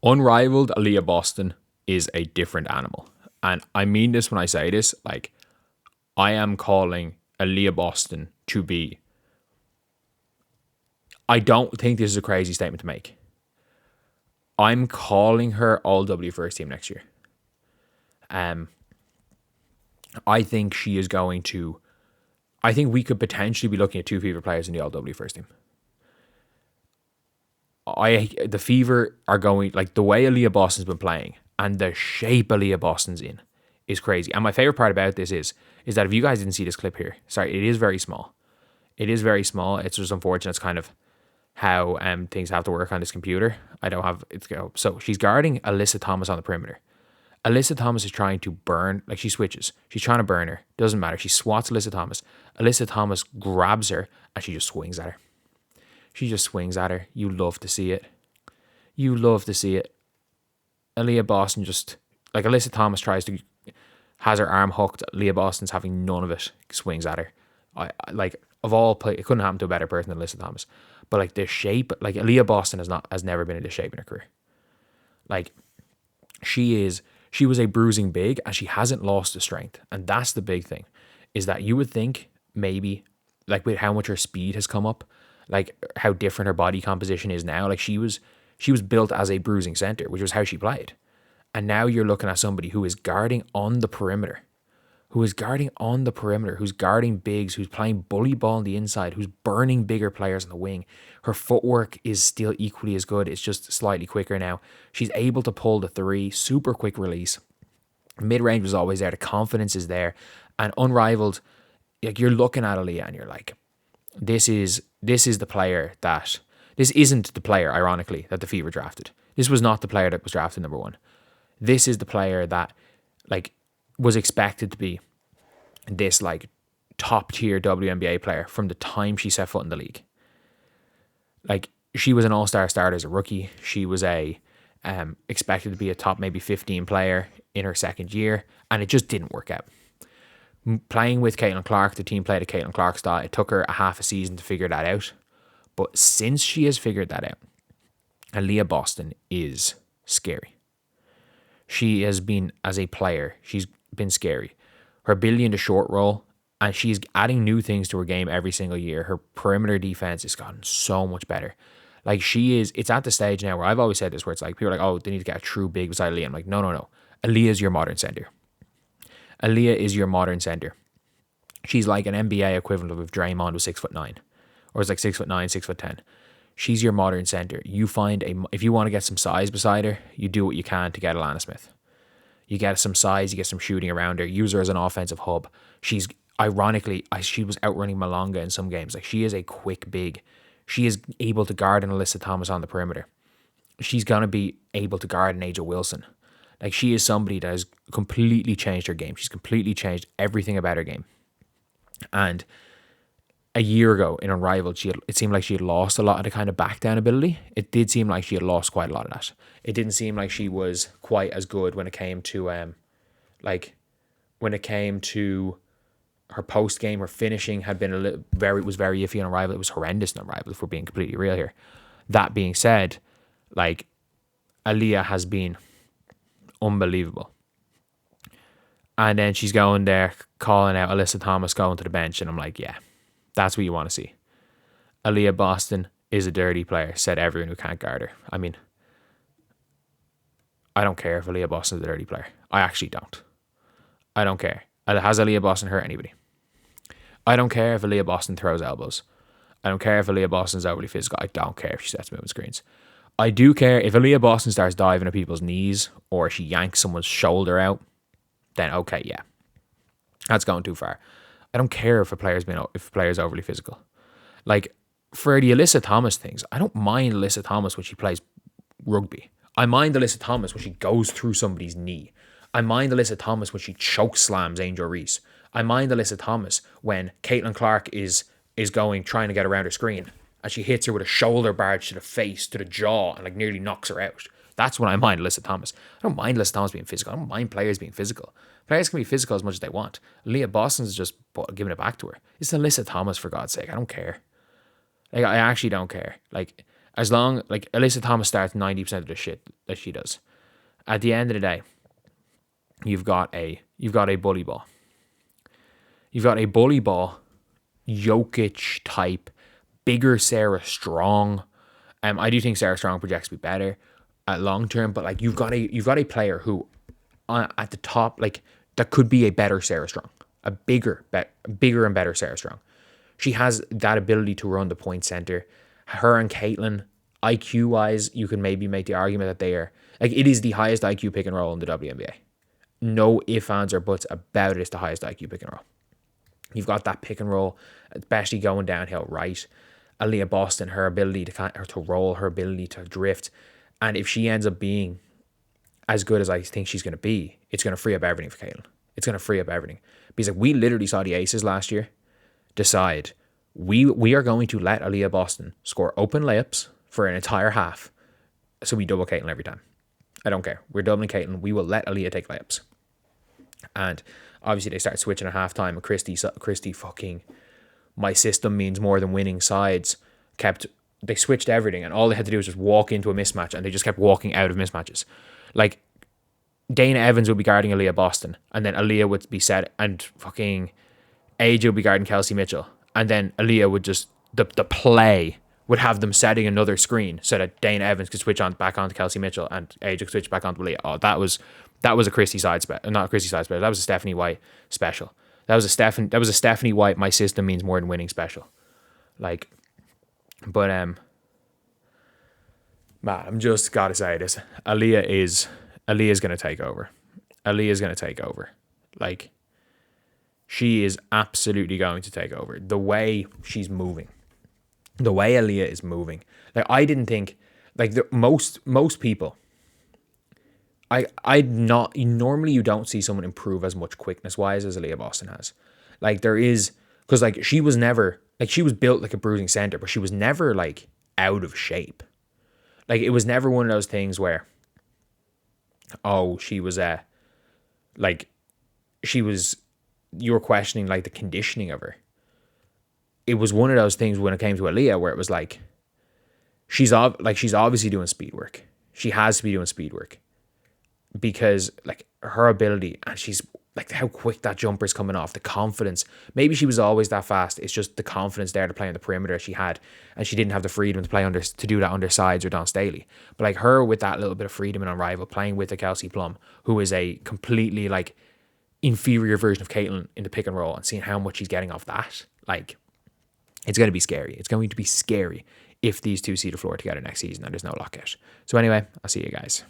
Unrivaled Aaliyah Boston is a different animal. And I mean this when I say this. Like, I am calling Aaliyah Boston to be... I don't think this is a crazy statement to make. I'm calling her all W first team next year. I think she is going to... I think we could potentially be looking at two Fever players in the all W first team. The Fever are going... Like, the way Aaliyah Boston's been playing and the shape Aaliyah Boston's in is crazy. And my favorite part about this is that if you guys didn't see this clip here... Sorry, it is very small. It is very small. It's just unfortunate. It's kind of how things have to work on this computer. I don't have it to go. So she's guarding Alyssa Thomas on the perimeter. Alyssa Thomas is trying to burn, like she switches. She's trying to burn her. Doesn't matter. She swats Alyssa Thomas. Alyssa Thomas grabs her and she just swings at her. She just swings at her. You love to see it. You love to see it. Aaliyah Boston just, like Alyssa Thomas has her arm hooked. Aaliyah Boston's having none of it. Swings at her. Of all play, it couldn't happen to a better person than Alyssa Thomas. But like the shape, like Aaliyah Boston has never been in this shape in her career. Like she was a bruising big and she hasn't lost the strength. And that's the big thing, is that you would think maybe like with how much her speed has come up, like how different her body composition is now. Like she was built as a bruising center, which was how she played. And now you're looking at somebody who is guarding on the perimeter. Who's guarding bigs, who's playing bully ball on the inside, who's burning bigger players on the wing. Her footwork is still equally as good. It's just slightly quicker now. She's able to pull the three, super quick release. Mid-range was always there. The confidence is there. And unrivaled, like you're looking at Aaliyah and you're like, this isn't the player, ironically, that the Fever drafted. This was not the player that was drafted number one. This is the player that, like, was expected to be this like top tier WNBA player from the time she set foot in the league. Like she was an all-star starter as a rookie. She was expected to be a top maybe 15 player in her second year, and it just didn't work out. Playing with Caitlin Clark, the team played a Caitlin Clark style. It took her a half a season to figure that out. But since she has figured that out, Aaliyah Boston is scary. She has been, as a player, she's been scary. Her ability in the short roll, and she's adding new things to her game every single year. Her perimeter defense has gotten so much better. Like it's at the stage now where I've always said this, where it's like, people are like, oh, they need to get a true big beside Aaliyah. I'm like, no. Aaliyah is your modern center. Aaliyah is your modern center. She's like an NBA equivalent of if Draymond was 6'9", or it's like 6'9", 6'10". She's your modern center. You if you want to get some size beside her, you do what you can to get Alana Smith. You get some size, you get some shooting around her, use her as an offensive hub. She's, ironically, she was outrunning Malonga in some games. Like, she is a quick big. She is able to guard an Alyssa Thomas on the perimeter. She's going to be able to guard an Angel Wilson. Like, she is somebody that has completely changed her game. She's completely changed everything about her game. And a year ago in Unrivaled, it seemed like she had lost a lot of the kind of back down ability. It did seem like she had lost quite a lot of that. It didn't seem like she was quite as good when it came to her post game. Her finishing had been was very iffy on Unrivaled. It was horrendous on Unrivaled, if we're being completely real here. That being said, like, Aaliyah has been unbelievable. And then she's going there calling out Alyssa Thomas going to the bench, and I'm like, yeah. That's what you want to see. Aaliyah Boston is a dirty player, said everyone who can't guard her. I mean, I don't care if Aaliyah Boston is a dirty player. I actually don't. I don't care. Has Aaliyah Boston hurt anybody? I don't care if Aaliyah Boston throws elbows. I don't care if Aaliyah Boston's overly physical. I don't care if she sets moving screens. I do care if Aaliyah Boston starts diving at people's knees or she yanks someone's shoulder out. Then okay, yeah, that's going too far. I don't care if a player's overly physical. Like, for the Alyssa Thomas things, I don't mind Alyssa Thomas when she plays rugby. I mind Alyssa Thomas when she goes through somebody's knee. I mind Alyssa Thomas when she choke slams Angel Reese. I mind Alyssa Thomas when Caitlin Clark is trying to get around her screen and she hits her with a shoulder barge to the face, to the jaw, and like nearly knocks her out. That's when I mind Alyssa Thomas. I don't mind Alyssa Thomas being physical. I don't mind players being physical. Players can be physical as much as they want. Aaliyah Boston's just giving it back to her. It's Alyssa Thomas, for God's sake. I don't care. Like, I actually don't care. Like, As long, like, Alyssa Thomas starts 90% of the shit that she does. At the end of the day, you've got a bully ball. You've got a bully ball, Jokic type, bigger Sarah Strong. I do think Sarah Strong projects to be better at long term, but like you've got a player who at the top, like, that could be a better Sarah Strong, a bigger and better Sarah Strong. She has that ability to run the point center. Her and Caitlin, IQ wise, you can maybe make the argument that they are, like, it is the highest IQ pick and roll in the WNBA. No ifs, ands, or buts about it. It's the highest IQ pick and roll. You've got that pick and roll, especially going downhill, right? Aliyah Boston, her ability to roll, her ability to drift. And if she ends up being as good as I think she's going to be, it's going to free up everything for Caitlin. It's going to free up everything. Because like, we literally saw the Aces last year decide we are going to let Aliyah Boston score open layups for an entire half. So we double Caitlin every time. I don't care. We're doubling Caitlin. We will let Aliyah take layups. And obviously they started switching at halftime. And Christy fucking, my system means more than winning sides, they switched everything, and all they had to do was just walk into a mismatch, and they just kept walking out of mismatches. Like, Dana Evans would be guarding Aliyah Boston, and then Aliyah would be set, and fucking AJ would be guarding Kelsey Mitchell, and then Aliyah would just, the play would have them setting another screen so that Dana Evans could switch on back onto Kelsey Mitchell, and AJ could switch back onto Aliyah. Oh, that was a Christy side special, not a Christy side special. That was a Stephanie White special. That was a Stephanie White. My system means more than winning special. Like, but man, I'm just gotta say this. Aliyah is gonna take over. Aliyah is gonna take over. Like, she is absolutely going to take over. The way she's moving, the way Aliyah is moving. Like, I didn't think, like, most people. Normally you don't see someone improve as much quickness wise as Aliyah Boston has. Like, there is, because like she was never, like, she was built like a bruising center, but she was never like out of shape. Like, it was never one of those things where, oh, she was you were questioning like the conditioning of her. It was one of those things when it came to Aliyah where it was like, she's obviously doing speed work. She has to be doing speed work. Because like her ability, and she's like, how quick that jumper's coming off, the confidence. Maybe she was always that fast. It's just the confidence there to play on the perimeter she had, and she didn't have the freedom to do that under sides or Dawn Staley. But like her with that little bit of freedom and Unrivaled, playing with a Kelsey Plum, who is a completely like inferior version of Caitlin in the pick and roll, and seeing how much she's getting off that, like, it's going to be scary. It's going to be scary if these two see the floor together next season and there's no lockout. So anyway, I'll see you guys.